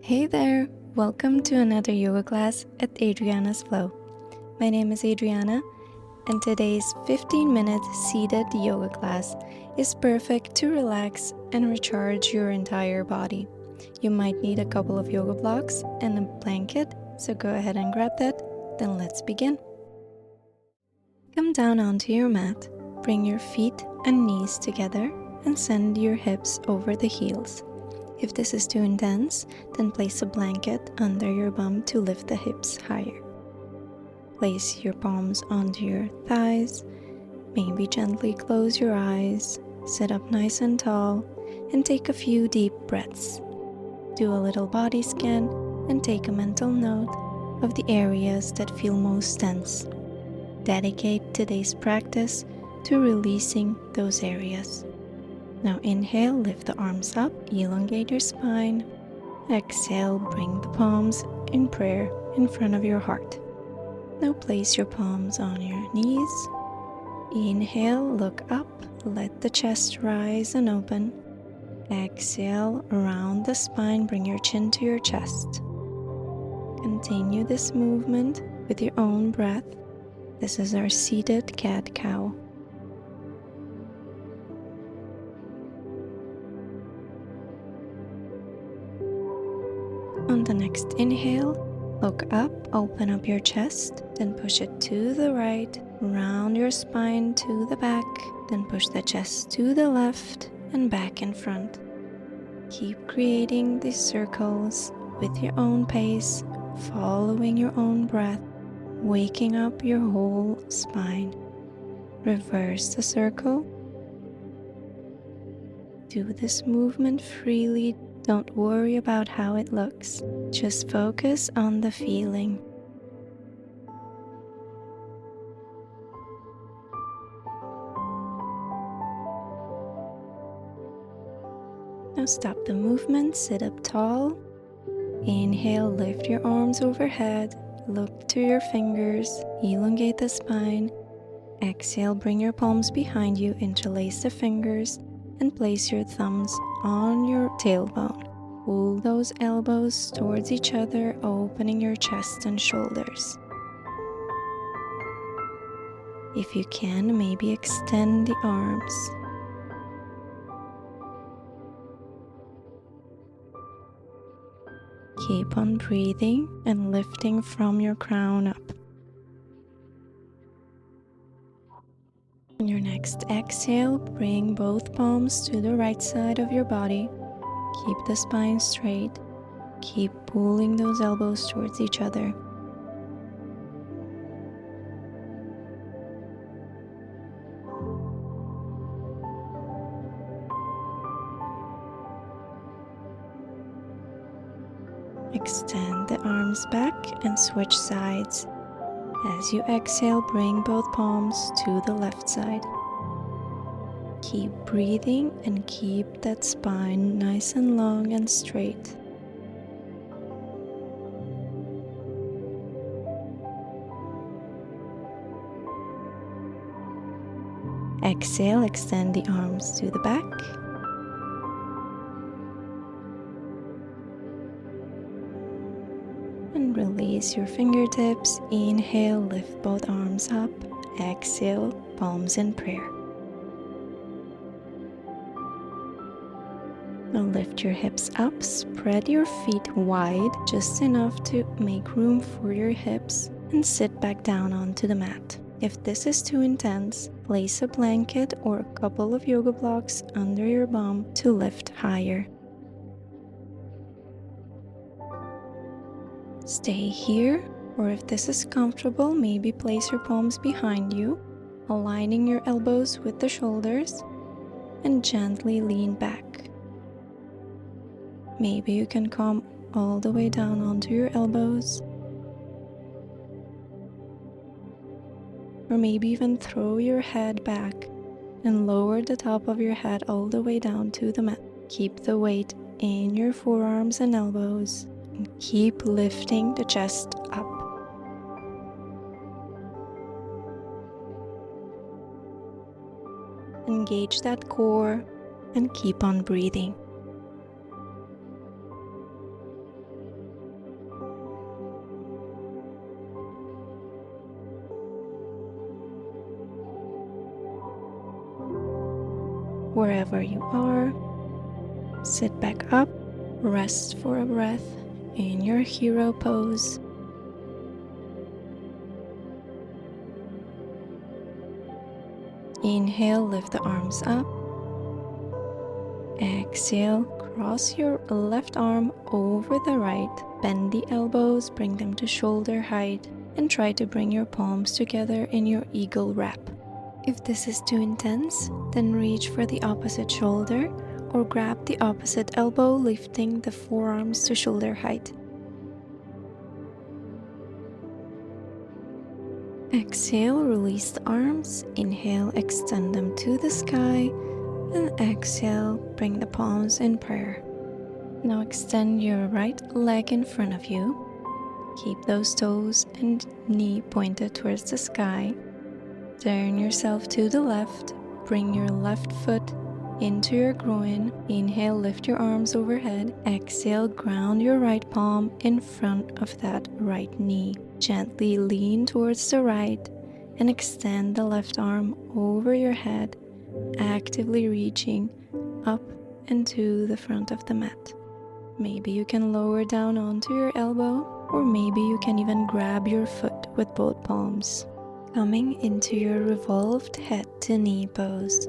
Hey there! Welcome to another yoga class at Adriana's Flow. My name is Adriana, and today's 15-minute seated yoga class is perfect to relax and recharge your entire body. You might need a couple of yoga blocks and a blanket, so go ahead and grab that, then let's begin. Come down onto your mat, bring your feet and knees together, and send your hips over the heels. If this is too intense, then place a blanket under your bum to lift the hips higher. Place your palms onto your thighs, maybe gently close your eyes, sit up nice and tall, and take a few deep breaths. Do a little body scan and take a mental note of the areas that feel most tense. Dedicate today's practice to releasing those areas. Now inhale, lift the arms up, elongate your spine. Exhale, bring the palms in prayer in front of your heart. Now place your palms on your knees. Inhale, look up, let the chest rise and open. Exhale, around the spine, bring your chin to your chest. Continue this movement with your own breath. This is our seated cat-cow. On the next inhale, look up, open up your chest, then push it to the right, round your spine to the back, then push the chest to the left and back in front. Keep creating these circles with your own pace, following your own breath, waking up your whole spine. Reverse the circle. Do this movement freely. Don't worry about how it looks. Just focus on the feeling. Now stop the movement, sit up tall. Inhale, lift your arms overhead. Look to your fingers, elongate the spine. Exhale, bring your palms behind you, interlace the fingers, and place your thumbs on your tailbone. Pull those elbows towards each other, opening your chest and shoulders. If you can, maybe extend the arms. Keep on breathing and lifting from your crown up. On your next exhale, bring both palms to the right side of your body. Keep the spine straight. Keep pulling those elbows towards each other. Extend the arms back and switch sides. As you exhale, bring both palms to the left side. Keep breathing and keep that spine nice and long and straight. Exhale, extend the arms to the back. And release your fingertips. Inhale, lift both arms up. Exhale, palms in prayer. Now lift your hips up, spread your feet wide, just enough to make room for your hips, and sit back down onto the mat. If this is too intense, place a blanket or a couple of yoga blocks under your bum to lift higher. Stay here, or if this is comfortable, maybe place your palms behind you, aligning your elbows with the shoulders, and gently lean back. Maybe you can come all the way down onto your elbows, or maybe even throw your head back and lower the top of your head all the way down to the mat. Keep the weight in your forearms and elbows, and keep lifting the chest up. Engage that core and keep on breathing. Wherever you are, sit back up, rest for a breath in your hero pose. Inhale, lift the arms up. Exhale, cross your left arm over the right. Bend the elbows, bring them to shoulder height, and try to bring your palms together in your eagle wrap. If this is too intense, then reach for the opposite shoulder or grab the opposite elbow, lifting the forearms to shoulder height. Exhale, release the arms. Inhale, extend them to the sky. And exhale, bring the palms in prayer. Now extend your right leg in front of you. Keep those toes and knee pointed towards the sky. Turn yourself to the left. Bring your left foot into your groin. Inhale, lift your arms overhead. Exhale, ground your right palm in front of that right knee. Gently lean towards the right and extend the left arm over your head, actively reaching up and to the front of the mat. Maybe you can lower down onto your elbow, or maybe you can even grab your foot with both palms. Coming into your revolved head to knee pose.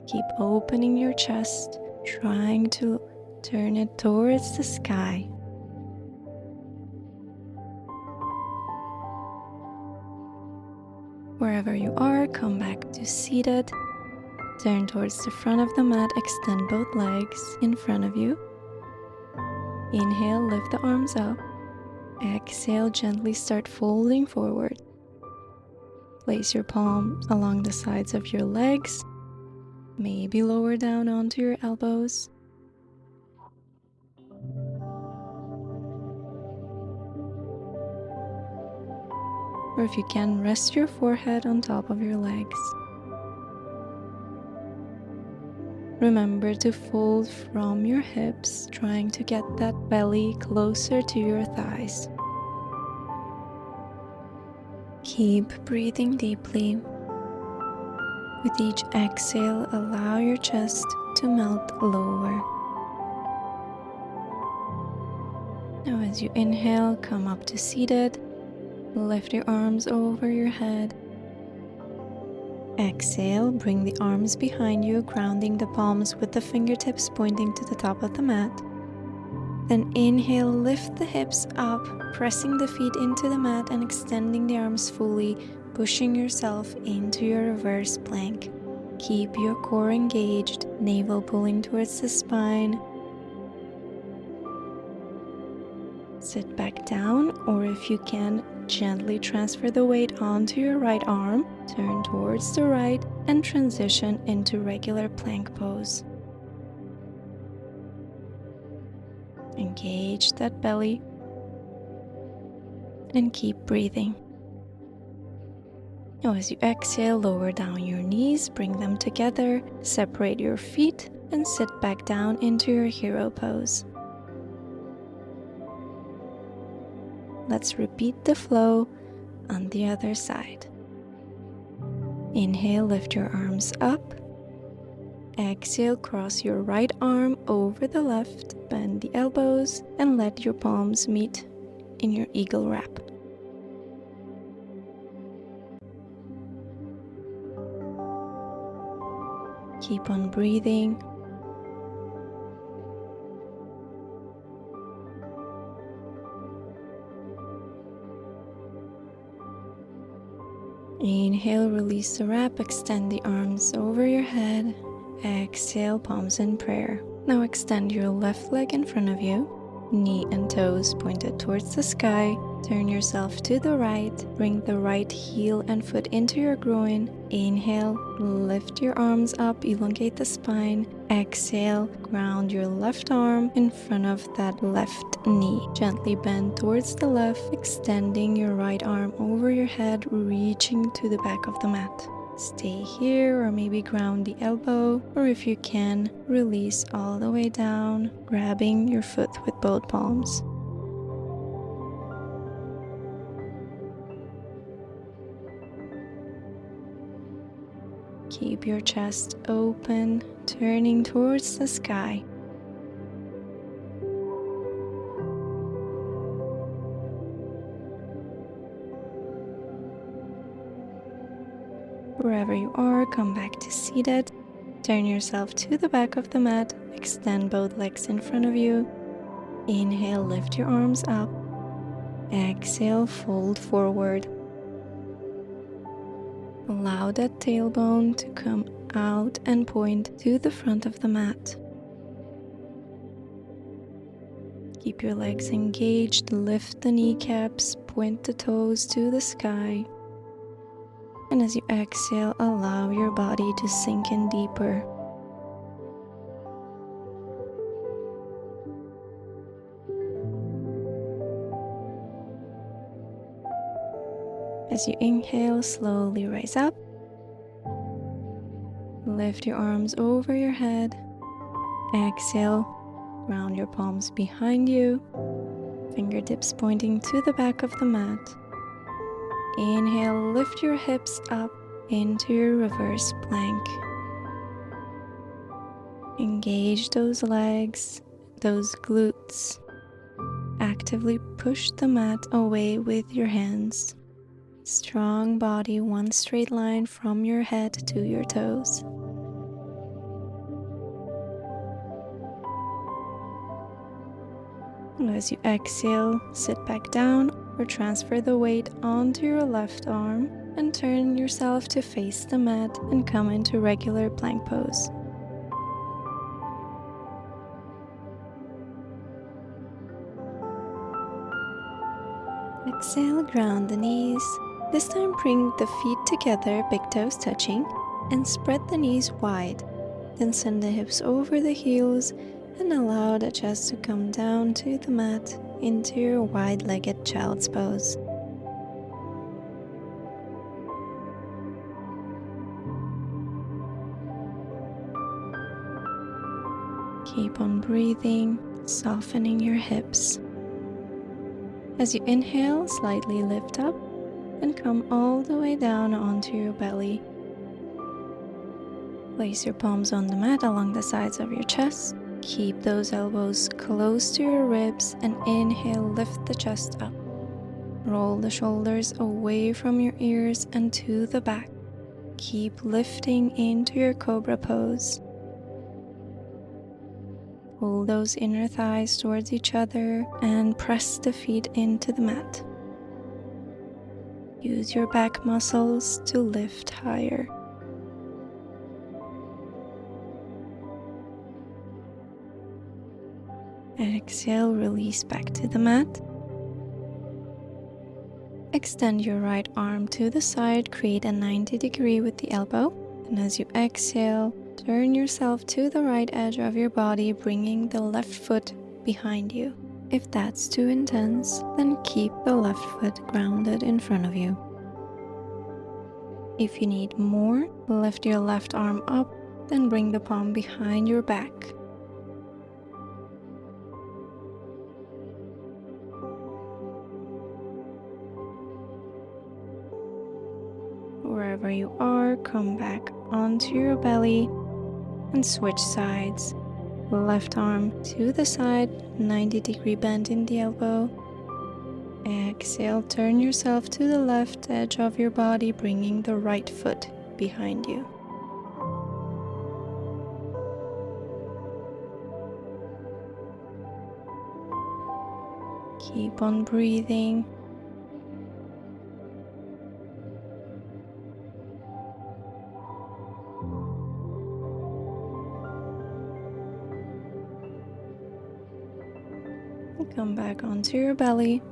Keep opening your chest, trying to turn it towards the sky. Wherever you are, come back to seated. Turn towards the front of the mat, extend both legs in front of you. Inhale, lift the arms up. Exhale, gently start folding forward. Place your palms along the sides of your legs. Maybe lower down onto your elbows. Or if you can, rest your forehead on top of your legs. Remember to fold from your hips, trying to get that belly closer to your thighs. Keep breathing deeply. With each exhale, allow your chest to melt lower. Now as you inhale, come up to seated. Lift your arms over your head. Exhale, bring the arms behind you, grounding the palms with the fingertips pointing to the top of the mat. Then inhale, lift the hips up, pressing the feet into the mat and extending the arms fully, pushing yourself into your reverse plank. Keep your core engaged, navel pulling towards the spine. Sit back down, or if you can, gently transfer the weight onto your right arm, turn towards the right, and transition into regular plank pose. Engage that belly and keep breathing. Now as you exhale, lower down your knees, bring them together, separate your feet, and sit back down into your hero pose. Let's repeat the flow on the other side. Inhale, lift your arms up. Exhale, cross your right arm over the left, bend the elbows, and let your palms meet in your eagle wrap. Keep on breathing. Inhale, release the wrap, extend the arms over your head. Exhale, palms in prayer. Now extend your left leg in front of you, knee and toes pointed towards the sky. Turn yourself to the right, bring the right heel and foot into your groin. Inhale, lift your arms up, elongate the spine. Exhale, ground your left arm in front of that left knee. Gently bend towards the left, extending your right arm over your head, reaching to the back of the mat. Stay here, or maybe ground the elbow, or if you can, release all the way down, grabbing your foot with both palms. Keep your chest open, turning towards the sky. Wherever you are, come back to seated. Turn yourself to the back of the mat. Extend both legs in front of you. Inhale, lift your arms up. Exhale, fold forward. Allow that tailbone to come out and point to the front of the mat. Keep your legs engaged, lift the kneecaps, point the toes to the sky. And as you exhale, allow your body to sink in deeper. As you inhale, slowly rise up. Lift your arms over your head. Exhale, ground your palms behind you. Fingertips pointing to the back of the mat. Inhale, lift your hips up into your reverse plank. Engage those legs, those glutes. Actively push the mat away with your hands. Strong body, one straight line from your head to your toes. As you exhale, sit back down or transfer the weight onto your left arm and turn yourself to face the mat and come into regular plank pose. Exhale, ground the knees. This time bring the feet together, big toes touching, and spread the knees wide. Then send the hips over the heels and allow the chest to come down to the mat into your wide-legged child's pose. Keep on breathing, softening your hips. As you inhale, slightly lift up and come all the way down onto your belly. Place your palms on the mat along the sides of your chest. Keep those elbows close to your ribs and inhale, lift the chest up. Roll the shoulders away from your ears and to the back. Keep lifting into your cobra pose. Pull those inner thighs towards each other and press the feet into the mat. Use your back muscles to lift higher. Exhale, release back to the mat. Extend your right arm to the side, create a 90-degree with the elbow. And as you exhale, turn yourself to the right edge of your body, bringing the left foot behind you. If that's too intense, then keep the left foot grounded in front of you. If you need more, lift your left arm up, then bring the palm behind your back. Wherever you are, come back onto your belly and switch sides. Left arm to the side, 90-degree bend in the elbow. Exhale, turn yourself to the left edge of your body, bringing the right foot behind you. Keep on breathing. Come back onto your belly.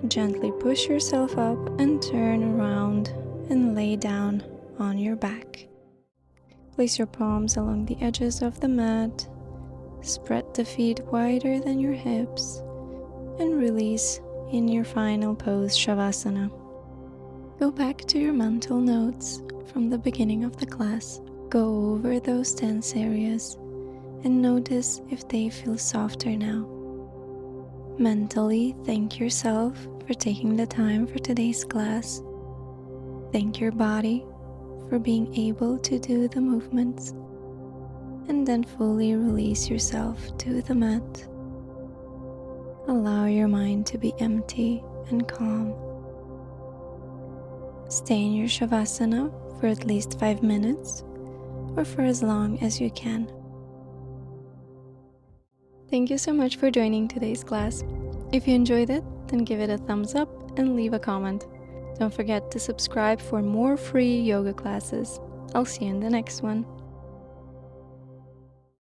Gently push yourself up and turn around and lay down on your back. Place your palms along the edges of the mat. Spread the feet wider than your hips and release in your final pose, Savasana. Go back to your mental notes from the beginning of the class. Go over those tense areas and notice if they feel softer now. Mentally thank yourself for taking the time for today's class. Thank your body for being able to do the movements, and then fully release yourself to the mat. Allow your mind to be empty and calm. Stay in your Savasana for at least 5 minutes or for as long as you can. Thank you so much for joining today's class. If you enjoyed it, then give it a thumbs up and leave a comment. Don't forget to subscribe for more free yoga classes. I'll see you in the next one.